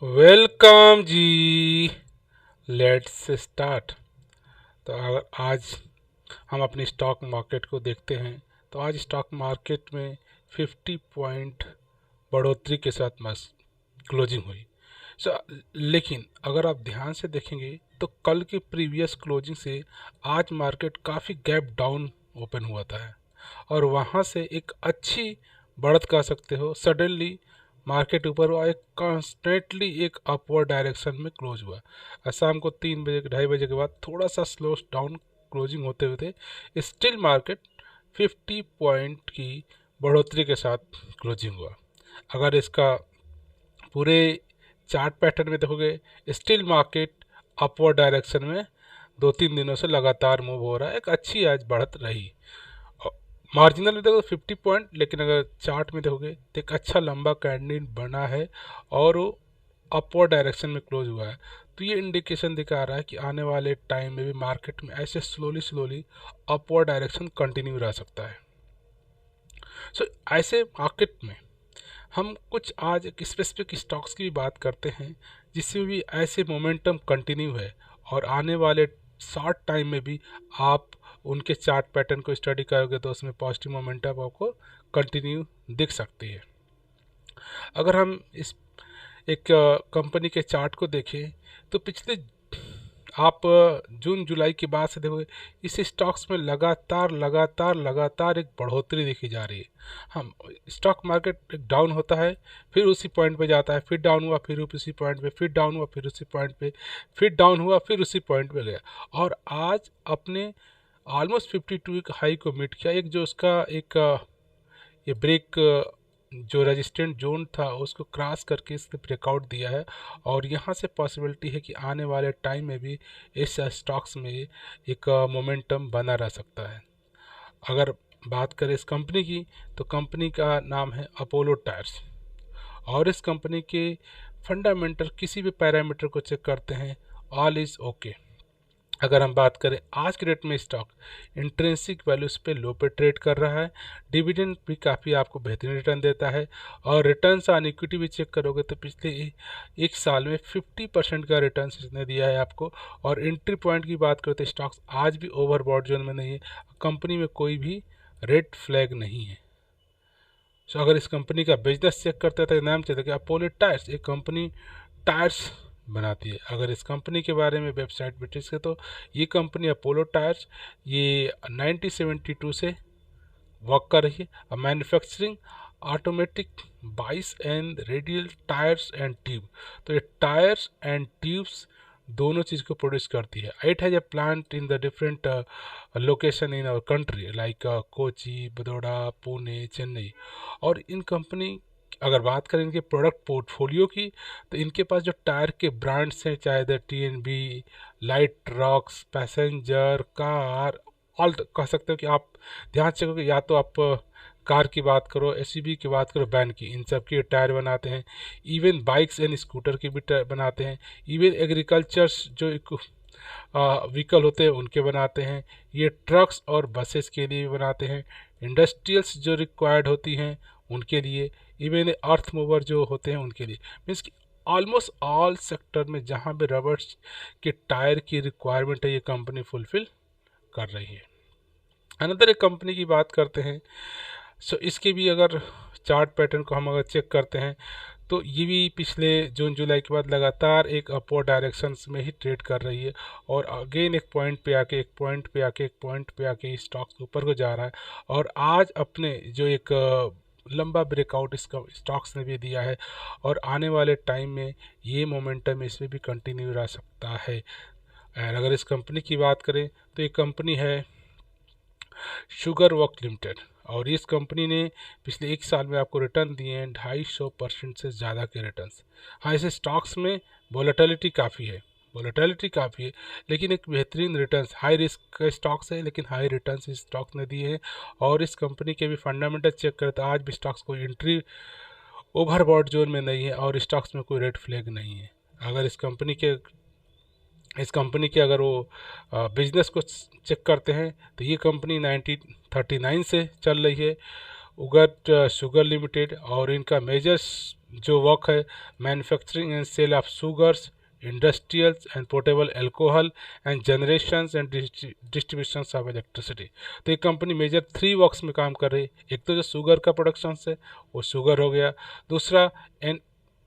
Welcome ji. Let's start. तो अगर आज हम अपनी स्टॉक मार्केट को देखते हैं तो आज स्टॉक मार्केट में 50 पॉइंट बढ़ोतरी के साथ मस्त क्लोजिंग हुई। सो लेकिन अगर आप ध्यान से देखेंगे तो कल के प्रीवियस क्लोजिंग से आज मार्केट काफ़ी गैप डाउन ओपन हुआ था और वहाँ से एक अच्छी बढ़त कह सकते हो सडनली मार्केट ऊपर हुआ, एक कॉन्स्टेंटली एक अपवर्ड डायरेक्शन में क्लोज हुआ। शाम को 3 बजे 2:30 बजे के बाद थोड़ा सा स्लो डाउन क्लोजिंग होते हुए स्टिल मार्केट 50 पॉइंट की बढ़ोतरी के साथ क्लोजिंग हुआ। अगर इसका पूरे चार्ट पैटर्न में देखोगे स्टिल मार्केट अपवर्ड डायरेक्शन में 2-3 दिनों से लगातार मूव हो रहा है, एक अच्छी आज बढ़त रही। मार्जिनल में देखो 50 पॉइंट, लेकिन अगर चार्ट में देखोगे तो एक अच्छा लंबा कैंडल बना है और वो अपवर्ड डायरेक्शन में क्लोज हुआ है। तो ये इंडिकेशन दिखा रहा है कि आने वाले टाइम में भी मार्केट में ऐसे slowly slowly upward direction continue रह सकता है। सो ऐसे मार्केट में हम कुछ आज एक स्पेसिफिक स्टॉक्स की भी बात करते हैं जिसमें भी ऐसे मोमेंटम कंटिन्यू है और आने वाले शॉर्ट टाइम में भी आप उनके चार्ट पैटर्न को स्टडी करोगे तो उसमें पॉजिटिव मोमेंटम आपको कंटिन्यू दिख सकती है। अगर हम इस एक कंपनी के चार्ट को देखें तो पिछले आप जून जुलाई के बाद से देखोगे इस स्टॉक्स में लगातार लगातार लगातार एक बढ़ोतरी देखी जा रही है। हम स्टॉक मार्केट एक डाउन होता है, फिर उसी पॉइंट पे जाता है, फिर डाउन हुआ, फिर उसी पॉइंट पे, फिर डाउन हुआ, फिर उसी पॉइंट पे, फिर डाउन हुआ, फिर उसी पॉइंट पे गया और आज अपने ऑलमोस्ट 52 एक हाई को मीट किया। एक जो उसका एक ये ब्रेक जो रेजिस्टेंट जोन था उसको क्रॉस करके इसने ब्रेकआउट दिया है और यहाँ से पॉसिबिलिटी है कि आने वाले टाइम में भी इस स्टॉक्स में एक मोमेंटम बना रह सकता है। अगर बात करें इस कंपनी की तो कंपनी का नाम है अपोलो टायर्स और इस कंपनी के फंडामेंटल किसी भी पैरामीटर को चेक करते हैं ऑल इज़ ओके। अगर हम बात करें आज के डेट में स्टॉक इंट्रिंसिक वैल्यूज पे लो पे ट्रेड कर रहा है, डिविडेंड भी काफ़ी आपको बेहतरीन रिटर्न देता है और रिटर्न्स ऑन इक्विटी भी चेक करोगे तो पिछले एक साल में 50% का रिटर्न इसने दिया है आपको। और एंट्री पॉइंट की बात करें तो स्टॉक्स आज भी ओवरबॉट जोन में नहीं है, कंपनी में कोई भी रेड फ्लैग नहीं है। सो अगर इस कंपनी का बिजनेस चेक करते हैं तो नाम चलता है कि अपोलो टायर्स, एक कंपनी टायर्स बनाती है। अगर इस कंपनी के बारे में वेबसाइट पे टेस्ट करें तो ये कंपनी अपोलो टायर्स ये 1972 से वर्क कर रही है। मैन्युफैक्चरिंग ऑटोमेटिक बाइस and radial tyres and tube, तो ये टायर्स एंड ट्यूब्स दोनों चीज़ को प्रोड्यूस करती है। It has a plant in the different location in our country like Kochi, Baroda, Pune, Chennai. और इन कंपनी अगर बात करें इनके प्रोडक्ट पोर्टफोलियो की तो इनके पास जो टायर के ब्रांड्स हैं चाहे the TNB, light trucks, passenger car, all कह सकते हो कि आप ध्यान से देखोगे या तो आप कार की बात करो, SUV की बात करो, वैन की, इन सब के टायर बनाते हैं। इवन बाइक्स एंड स्कूटर की भी टायर बनाते हैं। इवन एग्रीकल्चर्स जो एक व्हीकल होते हैं उनके बनाते हैं। ये ट्रक्स और बसेस के लिए भी बनाते हैं। इंडस्ट्रियल्स जो रिक्वायर्ड होती हैं उनके लिए, इवन अर्थ मूवर जो होते हैं उनके लिए, मीन्स कि ऑलमोस्ट ऑल सेक्टर में जहाँ भी रबर्स के टायर की रिक्वायरमेंट है ये कंपनी फुलफिल कर रही है। अनदर एक कंपनी की बात करते हैं। सो इसके भी अगर चार्ट पैटर्न को हम अगर चेक करते हैं तो ये भी पिछले जून जुलाई के बाद लगातार एक अपवर्ड डायरेक्शंस में ही ट्रेड कर रही है और अगेन एक पॉइंट पे आके एक पॉइंट पे आके एक पॉइंट पे आके स्टॉक्स ऊपर को जा रहा है। और आज अपने जो एक लंबा ब्रेकआउट इसका स्टॉक्स ने भी दिया है और आने वाले टाइम में ये मोमेंटम इसमें भी कंटिन्यू रह सकता है। और अगर इस कंपनी की बात करें तो ये कंपनी है शुगर वर्क लिमिटेड और इस कंपनी ने पिछले एक साल में आपको रिटर्न दिए हैं 250% से ज़्यादा के रिटर्न्स। हाँ, इसे स्टॉक्स में वोलेटिलिटी काफ़ी है, लेकिन एक बेहतरीन रिटर्न्स, हाई रिस्क का स्टॉक्स है लेकिन हाई रिटर्न्स इस स्टॉक्स ने दिए हैं। और इस कंपनी के भी फंडामेंटल चेक करें तो आज भी स्टॉक्स कोई एंट्री ओवरबॉट जोन में नहीं है और स्टॉक्स में कोई रेड फ्लैग नहीं है। अगर इस कंपनी के अगर वो बिजनेस को चेक करते हैं तो ये कंपनी 1939 से चल रही है, उगत शुगर लिमिटेड, और इनका मेजर जो वर्क है manufacturing and sale of sugars, industrials and portable alcohol and generations and distributions of electricity. तो ये कंपनी मेजर 3 वर्क्स में काम कर रही है। एक तो जो शुगर का प्रोडक्शन है वो शुगर हो गया, दूसरा and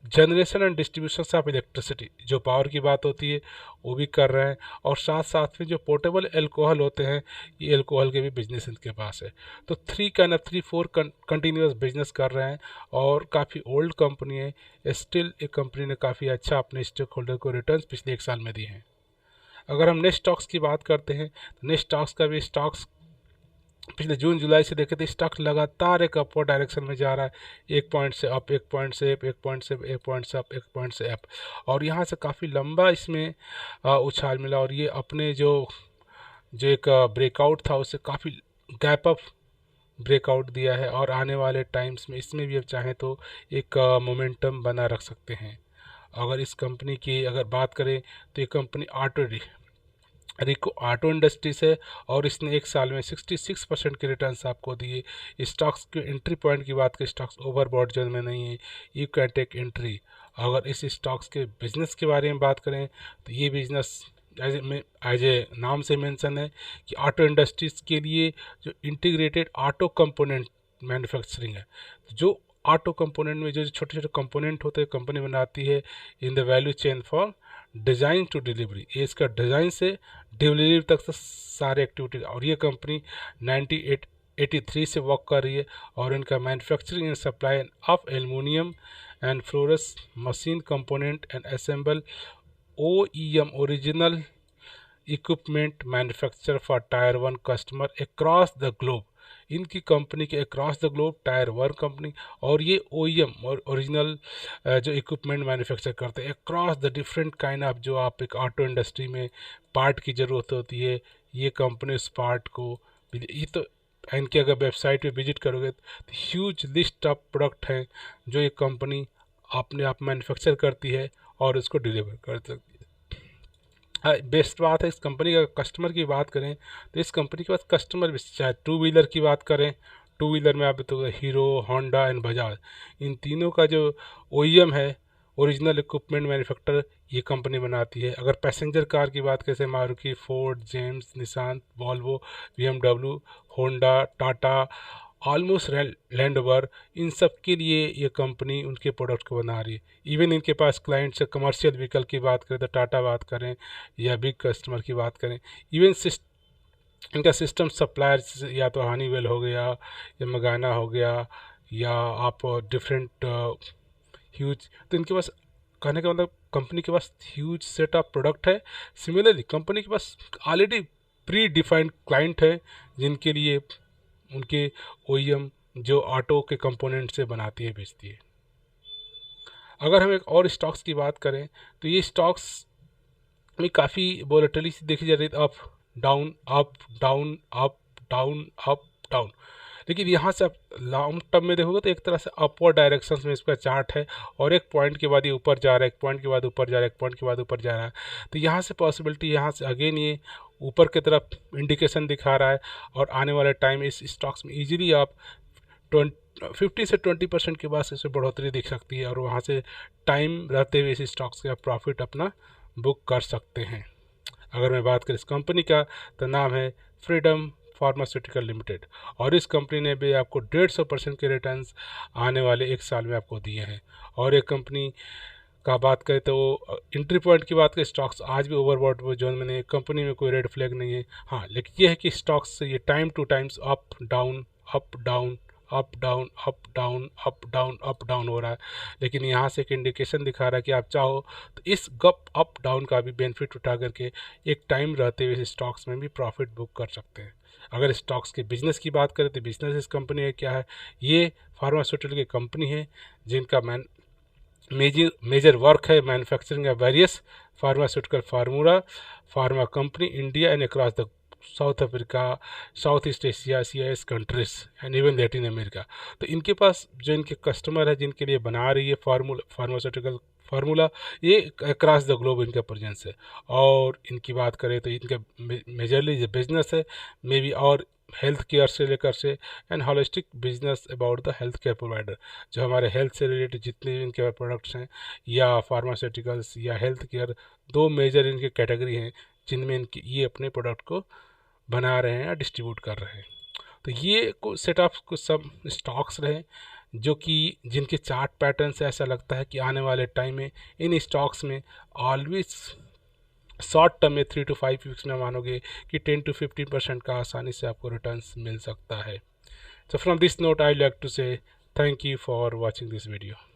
generation and distribution of electricity, जो पावर की बात होती है वो भी कर रहे हैं, और साथ साथ में जो पोर्टेबल अल्कोहल होते हैं ये अल्कोहल के भी बिजनेस इनके पास है। तो 3-4 कंटिन्यूस बिजनेस कर रहे हैं और काफ़ी ओल्ड कंपनी है। स्टिल एक कंपनी ने काफ़ी अच्छा अपने स्टेक होल्डर को रिटर्न्स पिछले 1 साल में दिए हैं। अगर हम नेक्स्ट स्टॉक्स की बात करते हैं तो नेक्स्ट स्टॉक्स का भी स्टॉक्स पिछले जून जुलाई से देखे तो स्टॉक लगातार एक अपवर्ड डायरेक्शन में जा रहा है, 1 पॉइंट से अप, 1 पॉइंट से अप, 1 पॉइंट से 1 पॉइंट से अप, 1 पॉइंट से अप, और यहाँ से काफ़ी लंबा इसमें उछाल मिला, और ये अपने जो जो एक ब्रेकआउट था उससे काफ़ी गैप अप ब्रेकआउट दिया है, और आने वाले टाइम्स में इसमें भी अब चाहें तो एक मोमेंटम बना रख सकते हैं। अगर इस कंपनी की अगर बात करें तो ये कंपनी रिको ऑटो इंडस्ट्रीज है, और इसने 1 साल में 66% के रिटर्न्स आपको दिए। स्टॉक्स के एंट्री पॉइंट की बात करें, स्टॉक्स ओवरबॉट जोन में नहीं है, यू कैन टेक एंट्री। अगर इस स्टॉक्स के बिजनेस के बारे में बात करें तो ये बिजनेस एज ए नाम से मेंशन है कि ऑटो इंडस्ट्रीज़ के लिए जो इंटीग्रेटेड ऑटो कंपोनेंट मैन्युफैक्चरिंग है, जो ऑटो कंपोनेंट में जो छोटे छोटे कंपोनेंट होते हैं कंपनी बनाती है in the value chain for design to delivery. ये इसका डिज़ाइन से डिलीवरी तक से सारे एक्टिविटी, और ये कंपनी 1983 से वर्क कर रही है, और इनका manufacturing and supply of aluminium and fluoresce machine component and assemble OEM original equipment manufacture for tyre 1 customer across the globe. इनकी कंपनी के across the globe tyre 1 company, और ये OEM और ओरिजिनल जो इक्विपमेंट मैन्युफैक्चर करते हैं across the different kind of, जो आप एक ऑटो इंडस्ट्री में पार्ट की ज़रूरत होती है, ये कंपनी उस पार्ट को ये तो इनके अगर वेबसाइट पे विजिट करोगे तो ह्यूज लिस्ट ऑफ प्रोडक्ट हैं जो ये कंपनी अपने आप मैन्युफैक्चर करती है और उसको डिलीवर कर सकती है। बेस्ट बात है इस कंपनी का, कस्टमर की बात करें तो इस कंपनी के पास कस्टमर भी, चाहे टू व्हीलर की बात करें, टू व्हीलर में आप तो हीरो, होंडा एंड बजाज, इन तीनों का जो OEM है ओरिजिनल इक्विपमेंट मैन्युफैक्चर ये कंपनी बनाती है। अगर पैसेंजर कार की बात करें, Maruti, Ford, James, Nissan, Volvo, BMW, Honda, Tata, almost Land Rover, इन सब के लिए ये कंपनी उनके प्रोडक्ट को बना रही है। इवन इनके पास क्लाइंट्स है, कमर्शियल व्हीकल की बात करें तो टाटा बात करें या बिग कस्टमर की बात करें, इवन इनका सिस्टम सप्लायर्स या तो हनीवेल हो गया या मगाना हो गया, या आप डिफरेंट ह्यूज, तो इनके पास कहने का मतलब कंपनी के पास ह्यूज सेट ऑफ प्रोडक्ट है। सिमिलरली कंपनी के पास ऑलरेडी प्री डिफाइंड क्लाइंट है जिनके लिए उनके OEM जो ऑटो के कंपोनेंट से बनाती है बेचती है। अगर हम एक और स्टॉक्स की बात करें तो ये स्टॉक्स में काफ़ी वोलेटिलिटी देखी जा रही है, up down up down up down up down, लेकिन यहाँ से आप लॉन्ग टर्म में देखोगे तो एक तरह से अपवर्ड डायरेक्शन में इसका चार्ट है, और एक पॉइंट के बाद ये ऊपर जा रहा है, एक पॉइंट के बाद ऊपर जा रहा है, एक पॉइंट के बाद ऊपर जा रहा है। तो यहाँ से पॉसिबिलिटी, यहाँ से अगेन ये ऊपर की तरफ इंडिकेशन दिखा रहा है, और आने वाले टाइम इस स्टॉक्स में इजीली आप 50 से 20% के बाद इसमें बढ़ोतरी दिख सकती है, और वहाँ से टाइम रहते हुए इस स्टॉक्स का प्रॉफिट अपना बुक कर सकते हैं। अगर मैं बात करूँ इस कंपनी का तो नाम है फ्रीडम फार्मास्यूटिकल लिमिटेड, और इस कंपनी ने भी आपको 150% के रिटर्न्स आने वाले 1 साल में आपको दिए हैं। और एक कंपनी का बात करें तो एंट्री पॉइंट की बात करें, स्टॉक्स आज भी ओवरबॉट जोन में नहीं है, कंपनी में कोई रेड फ्लैग नहीं है। हाँ, लेकिन ये है कि स्टॉक्स से ये time two times up down up down up down up down up down up down हो रहा है, लेकिन यहाँ से एक इंडिकेशन दिखा रहा है कि आप चाहो तो इस गप अप डाउन का भी बेनिफिट उठा करके एक टाइम रहते हुए स्टॉक्स में भी प्रॉफिट बुक कर सकते हैं। अगर स्टॉक्स के बिजनेस की बात करें तो बिजनेस इस कंपनी है क्या है, ये फार्मास्यूटिकल की कंपनी है जिनका मेजर वर्क है manufacturing of various pharmaceutical pharma company India and across the south Africa, south east Asia, CIS countries and even Latin America. तो इनके पास जो इनके कस्टमर है जिनके लिए बना रही है फार्मास्यूटिकल फार्मूला, ये अक्रॉस द ग्लोब इनका प्रेजेंस है। और इनकी बात करें तो इनका मेजरली जो बिजनेस है मे बी और हेल्थ केयर से लेकर से and holistic business about the health care provider, जो हमारे हेल्थ से रिलेटेड जितने भी इनके प्रोडक्ट्स हैं या फार्मास्यूटिकल्स या हेल्थ केयर, दो मेजर इनके कैटेगरी हैं जिनमें इनकी ये अपने प्रोडक्ट को बना रहे हैं या डिस्ट्रीब्यूट कर रहे हैं। तो ये कुछ सेट ऑफ कुछ सब स्टॉक्स रहे जो कि जिनके चार्ट पैटर्न से ऐसा लगता है कि आने वाले टाइम में इन स्टॉक्स में ऑलवेज शॉर्ट टर्म में 3 to 5 वीक्स में मानोगे कि 10 to 15% का आसानी से आपको रिटर्न्स मिल सकता है। So from this note, I like to say thank you for watching this video.